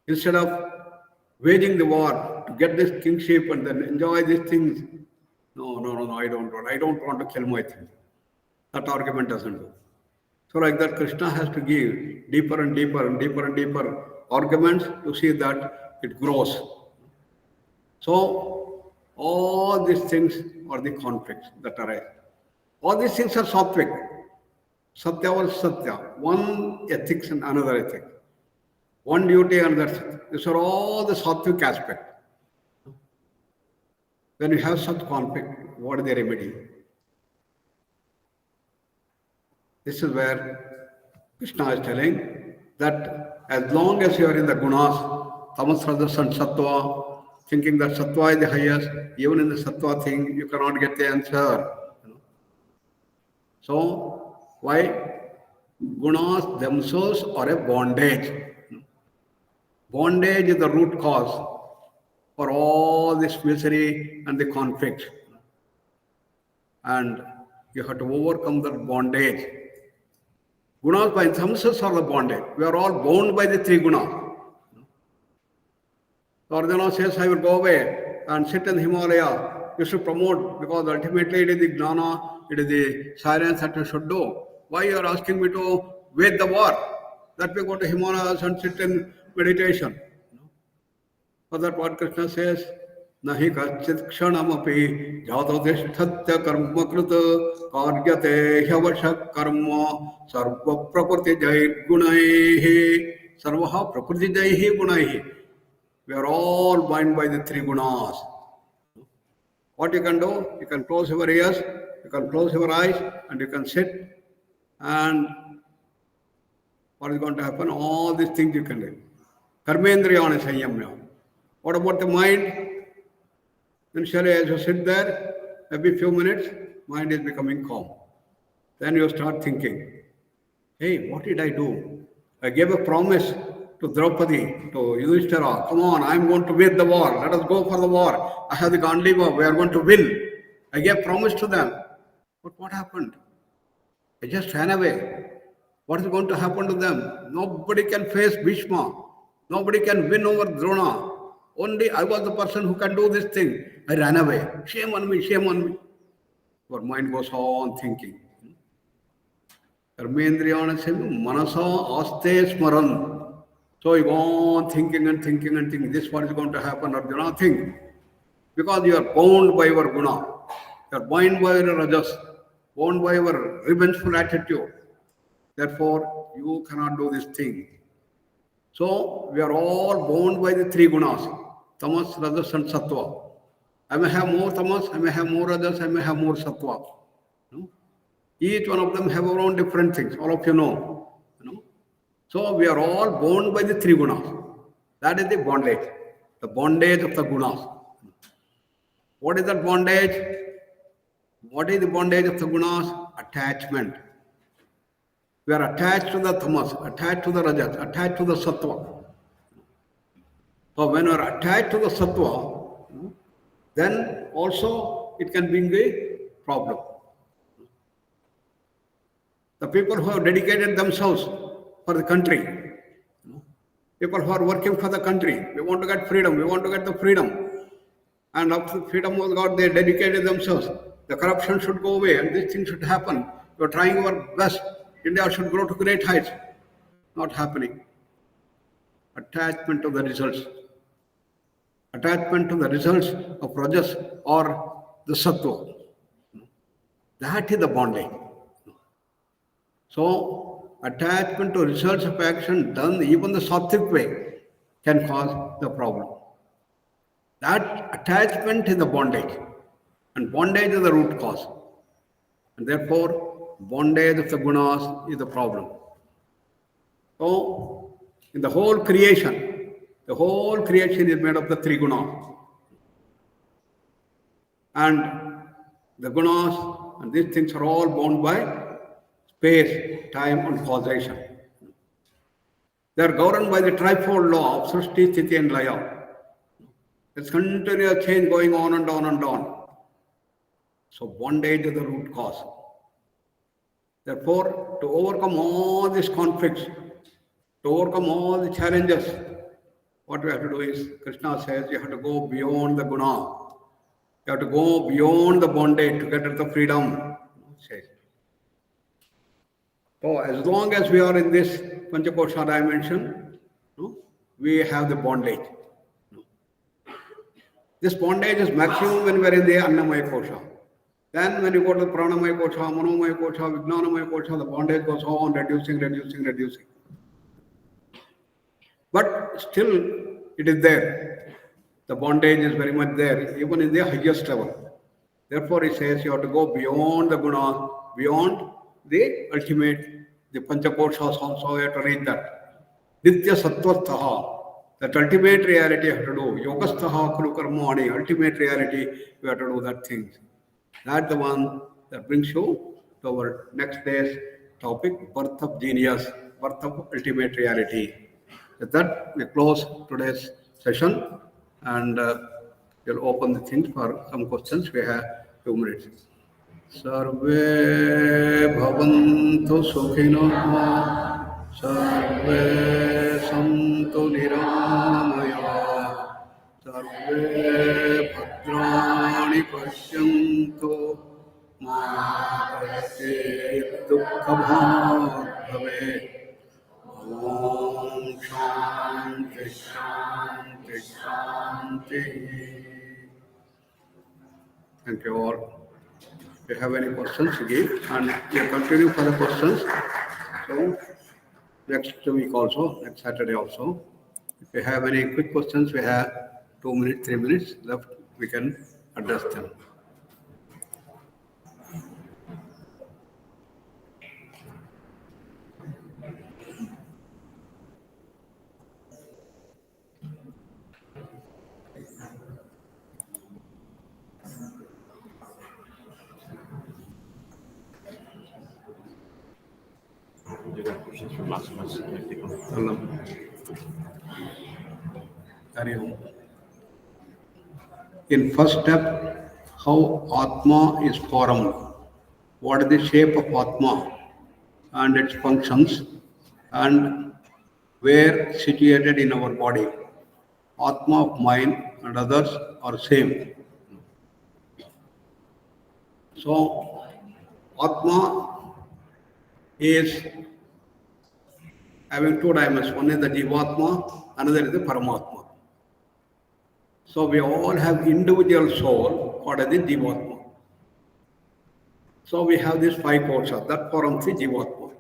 Speaker 1: instead of waging the war to get this kingship and then enjoy these things. No, I don't want to kill my thing. That argument doesn't do. So like that, Krishna has to give deeper and deeper and deeper and deeper arguments to see that it grows. So all these things are the conflicts that arise. All these things are sattvic. Satya or satya. One ethics and another ethic. One duty and another. These are all the sattvic aspects. When you have such conflict, what is the remedy? This is where Krishna is telling that as long as you are in the gunas, tamas, rajas and sattva, thinking that sattva is the highest, even in the sattva thing, you cannot get the answer. So, why? Gunas themselves are a bondage. Bondage is the root cause for all this misery and the conflict. And you have to overcome that bondage. Gunas by themselves are the bondage. We are all bound by the three gunas. So Arjuna says, I will go away and sit in Himalaya. You should promote, because ultimately it is the Jnana, it is the silence that you should do. Why you are asking me to wage the war? That we go to Himalayas and sit in meditation. For that what Krishna says, Nahi kachit kshanamapi jatadishthatya karma krita karyate hyavasha karma sarva prakriti jai gunaihi sarvaha prakriti jaihi gunaihi. We are all bound by the three gunas. What you can do? You can close your ears, you can close your eyes, and you can sit. And what is going to happen? All these things you can do. Karmendriyana sanyamya. What about the mind? Initially, as you sit there, every few minutes, mind is becoming calm. Then you start thinking, hey, what did I do? I gave a promise to Draupadi, to Yudhishthira, come on, I'm going to win the war. Let us go for the war. I have the Gandiva, we are going to win. I gave promise to them. But what happened? I just ran away. What is going to happen to them? Nobody can face Bhishma. Nobody can win over Drona. Only I was the person who can do this thing. I ran away. Shame on me, shame on me. Your mind goes on thinking. Karmendriyana manasa aste smaran. So you go on thinking and thinking and thinking. This is what is going to happen, Arjuna. Think. Because you are bound by your guna. You are bound by your rajas. Bound by your revengeful attitude. Therefore, you cannot do this thing. So, we are all bound by the three gunas. Tamas, rajas and sattva. I may have more tamas, I may have more rajas, I may have more sattva. No? Each one of them have our own different things. All of you know. So, we are all bound by the three gunas. That is the bondage. The bondage of the gunas. What is that bondage? What is the bondage of the gunas? Attachment. We are attached to the tamas, attached to the rajas, attached to the sattva. So when we are attached to the sattva, then also it can bring a problem. The people who have dedicated themselves for the country, people who are working for the country, we want to get freedom, we want to get the freedom. And after the freedom was got, they dedicated themselves. The corruption should go away and this thing should happen. We are trying our best. India should grow to great heights. Not happening. Attachment to the results. Attachment to the results of rajas or the sattva. That is the bondage. So, attachment to results of action done even the sattvic way can cause the problem. That attachment is the bondage. And bondage is the root cause. And therefore, bondage of the gunas is the problem. So, in the whole creation is made of the three gunas. And the gunas and these things are all bound by space, time and causation. They are governed by the trifold law of Srishti, Sthiti and Laya. It's continuous change going on and on and on. So bondage is the root cause. Therefore, to overcome all these conflicts, to overcome all the challenges, what we have to do is, Krishna says, you have to go beyond the guna. You have to go beyond the bondage to get at the freedom. So as long as we are in this Panchakosha dimension, we have the bondage. This bondage is maximum when we are in the Annamaya Kosha. Then when you go to the Pranamaya Kosha, Manomaya Kosha, Vijnanamaya Kosha, the bondage goes on reducing. But still it is there. The bondage is very much there, even in the highest level. Therefore he says you have to go beyond the guna, beyond the ultimate, the Panchakoshas also, you have to read that. Nitya Sattva, that ultimate reality you have to do. Yogastaha Kulu Karmani, ultimate reality, you have to do that thing. That's the one that brings you to our next day's topic, birth of genius, birth of ultimate reality. With that, we close today's session and we'll open the things for some questions. We have 2 minutes. Sarve bhavantu sukhino sarve santu niramaya sarve bhadrani pashyantu ma kasyet dukkha bhag bhave. Om Shanti Shanti Shanti. Thank you all. If you have any questions, give, and we'll continue for the questions. So next week also, next Saturday also. If you have any quick questions, we have 2 minutes, 3 minutes left. We can address them. In first step, how Atma is formed, what is the shape of Atma and its functions, and where situated in our body. Atma of mind and others are same. So, Atma is having 2 dimensions. One is the Jivatma, another is the Paramatma. So we all have individual soul, what is the Jivatma. So we have these 5 koshas, that forms the Jivatma.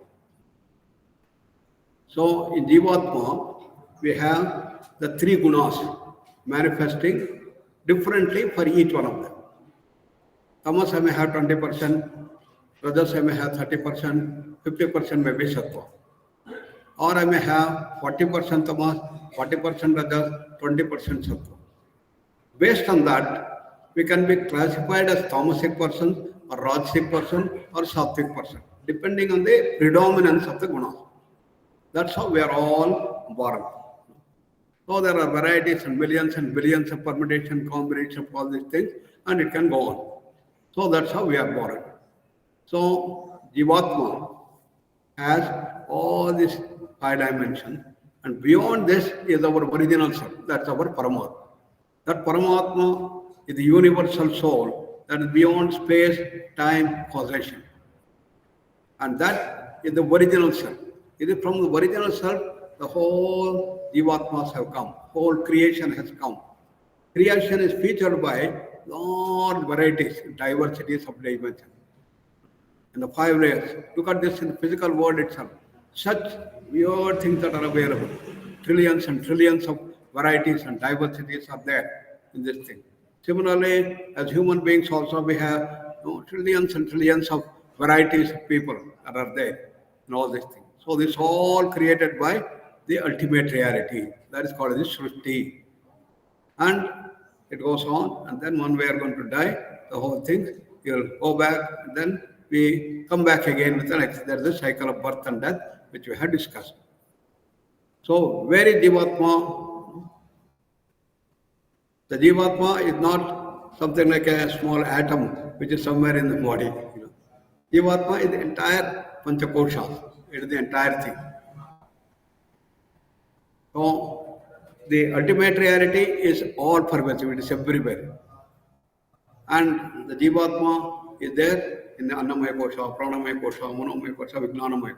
Speaker 1: So in Jivatma, we have the 3 gunas manifesting differently for each one of them. Tamas may have 20%, Rajas may have 30%, 50% may be Sattva. Or I may have 40% Tamas, 40% Rajas, 20% Sattva. Based on that, we can be classified as tamasic person or rajasic person or sattvic person, depending on the predominance of the gunas. That's how we are all born. So there are varieties and billions of permutation, combination of all these things, and it can go on. So that's how we are born. So Jivatma has all these 5 dimensions, and beyond this is our original self. That's our Paramatma. That Paramatma is the universal soul that is beyond space, time, causation. And that is the original self. It is from the original self, the whole Jivatmas have come. Whole creation has come. Creation is featured by large varieties, diversities of dimensions. And the 5 layers. Look at this in the physical world itself. Such weird things that are available. Trillions and trillions of varieties and diversities are there in this thing. Similarly, as human beings also, we have trillions and trillions of varieties of people that are there in all these things. So this is all created by the ultimate reality. That is called the Srishti. And it goes on, and then one way are going to die, the whole thing, you'll go back, and then we come back again with the next. There's a cycle of birth and death, which we have discussed. So, where is Jivatma? The Jivatma is not something like a small atom which is somewhere in the body. Jivatma is the entire Panchakosha. It is the entire thing. So the ultimate reality is all pervasive. It is everywhere. And the Jivatma is there in the Annamaya Kosha, Pranamaya Kosha, Manomaya Kosha, Vijnanamaya.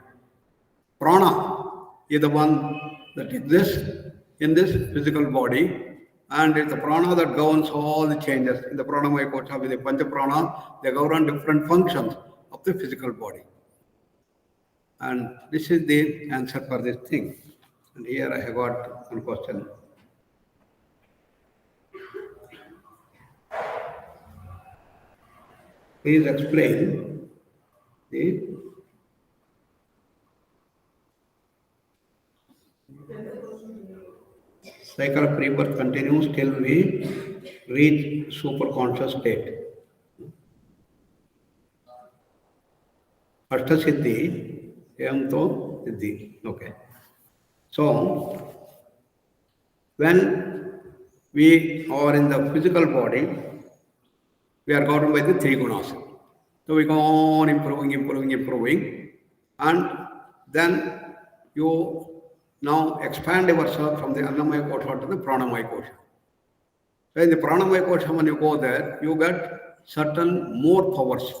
Speaker 1: Prana is the one that exists in this physical body, and it's the prana that governs all the changes. In the Pranamaya Kosha with the Pancha Prana, they govern different functions of the physical body. And this is the answer for this thing. And here I have got one question. Please explain the cycle of rebirth continues till we reach superconscious state. Ashtasiddhi, Yamto Siddhi. Okay. So, when we are in the physical body, we are governed by the three gunas. So we go on improving, and then you now expand yourself from the Annamaya Kosha to the Pranamaya Kosha. So in the Pranamaya Kosha, when you go there, you get certain more powers.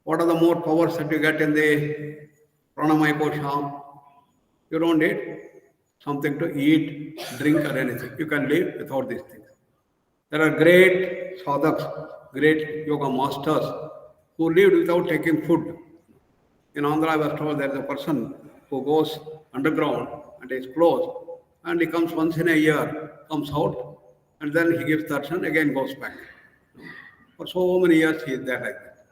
Speaker 1: What are the more powers that you get in the Pranamaya Kosha? You don't need something to eat, drink, or anything. You can live without these things. There are great sadhaks, great yoga masters who lived without taking food. In Andhra, I was told there is a person who goes underground and is closed, and he comes once in a year, comes out, and then he gives darshan, again goes back. For so many years, he is there like that.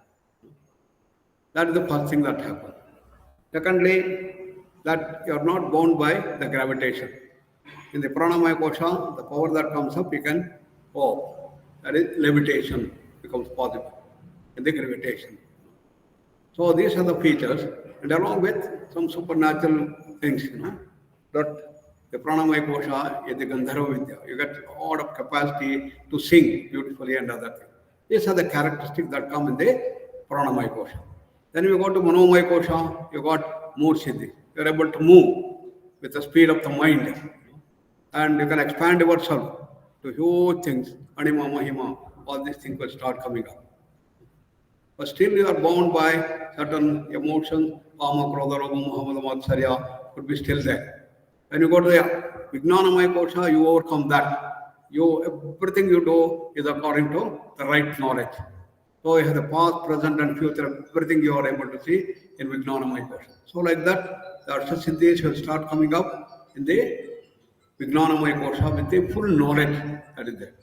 Speaker 1: That is the first thing that happens. Secondly, that you are not bound by the gravitation. In the Pranamaya Kosha, the power that comes up, you can go. That is levitation becomes possible in the gravitation. So these are the features, and along with some supernatural things, that the Pranamaya Kosha is the Gandharva Vidya. You get a lot of capacity to sing beautifully and other things. These are the characteristics that come in the Pranamaya Kosha. Then you go to Manomaya Kosha, you got more siddhi. You are able to move with the speed of the mind, and you can expand yourself to huge things. Anima, Mahima, all these things will start coming up. But still you are bound by certain emotions, Kama, Krodha, Roga, Mohammed, Matsarya could be still there. When you go to the Vijnanamaya Kosha, you overcome that. Everything you do is according to the right knowledge. So you have the past, present, and future, everything you are able to see in Vijnanamaya Kosha. So like that, the Ashtasiddhis will start coming up in the Vijnanamaya Kosha with the full knowledge that is there.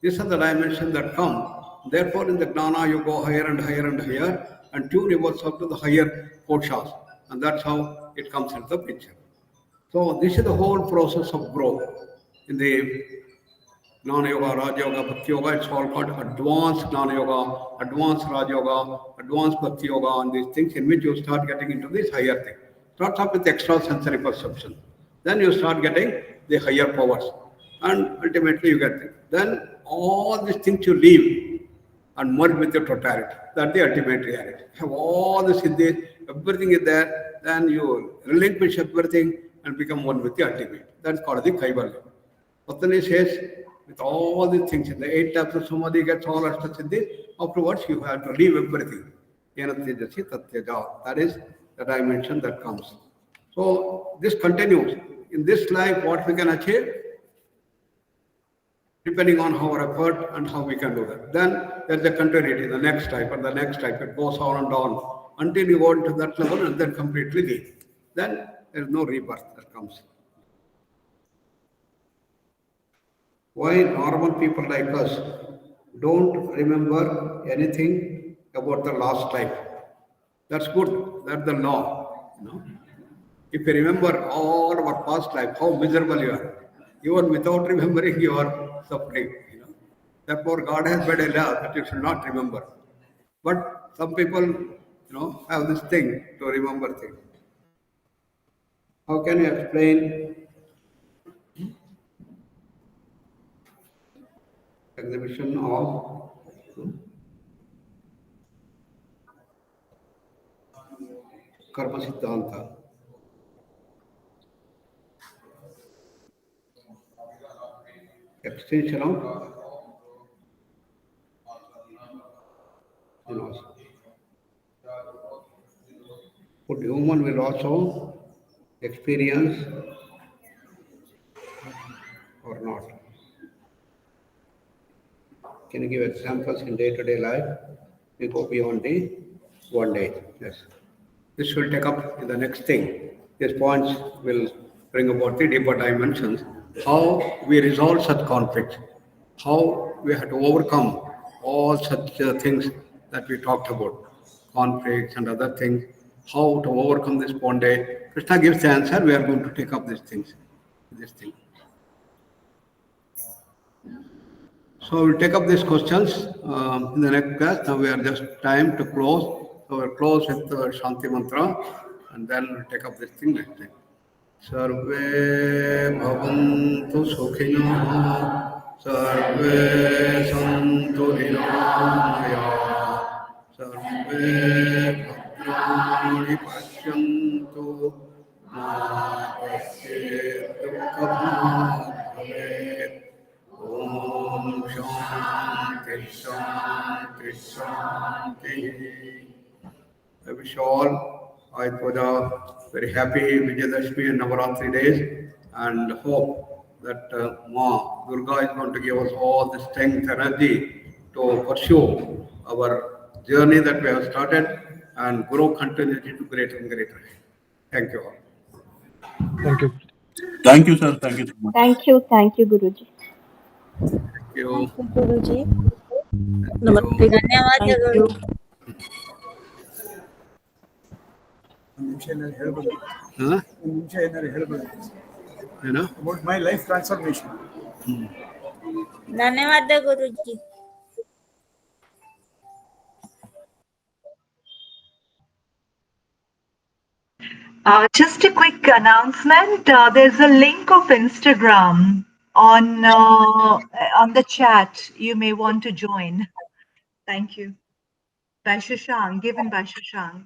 Speaker 1: These are the dimensions that come. Therefore, in the Jnana, you go higher and higher and higher and tune yourself to the higher koshas. And that's how it comes into the picture. So, this is the whole process of growth. In the Jnana Yoga, Raja Yoga, Bhakti Yoga, it's all called advanced Jnana Yoga, advanced Raja Yoga, advanced Bhakti Yoga, and these things in which you start getting into this higher thing. Starts up with extrasensory perception. Then you start getting the higher powers. And ultimately you get it. Then all these things you leave and merge with your totality. That's the ultimate reality. You have all the siddhis, everything is there, then you relinquish everything and become one with the ultimate. That's called the Kaivalya. Patanjali says, with all these things, in the 8 types of samadhi gets all ashtasiddhis, afterwards you have to leave everything. Yenatejasi tatyaja. That is the dimension that comes. So this continues. In this life, what we can achieve, depending on our effort and how we can do that. Then there's a continuity, the next type and the next type. It goes on and on until you go into that level and then completely leave. Then there is no rebirth that comes. Why normal people like us don't remember anything about the last life? That's good. That's the law. If you remember all our past life, how miserable you are. Even without remembering, you are suffering. Therefore, God has made a law that you should not remember. But some people, have this thing to remember things. How can you explain exhibition of Karma Siddhanta. Extension of but human will also experience or not. Can you give examples in day-to-day life? We go beyond the one day. Yes. This will take up in the next thing. These points will bring about the deeper dimensions. How we resolve such conflicts. How we have to overcome all such things that we talked about. Conflicts and other things. How to overcome this one day. Krishna gives the answer. We are going to take up these things. This thing. So we'll take up these questions in the next class. Now we are just time to close. So we'll close with the Shanti Mantra and then we'll take up this thing next time. Sarve bhavantu sukhinos, sarve santu niramaya, sarve bhadrani pashyantu, ma kasyet dukkha bhag bhavet. Om Shanti Shanti Shanti. I wish all Ayurveda very happy Vijayadashmi and Navaratri days and hope that Ma Durga is going to give us all the strength and energy to pursue our journey that we have started and grow continuously to greater and greater. Thank you all.
Speaker 2: Thank you.
Speaker 3: Thank you, sir. Thank you so much.
Speaker 4: Thank you, Guruji.
Speaker 1: Thank you.
Speaker 5: Guruji.
Speaker 4: Namaste.
Speaker 5: ಧನ್ಯವಾದಗಳು.
Speaker 1: Huh?
Speaker 6: About my life transformation.
Speaker 5: ಧನ್ಯವಾದ ಗುರುಜಿ.
Speaker 7: Just a quick announcement. There's a link of Instagram on the chat. You may want to join. Thank you. By Shashank, given by Shashank.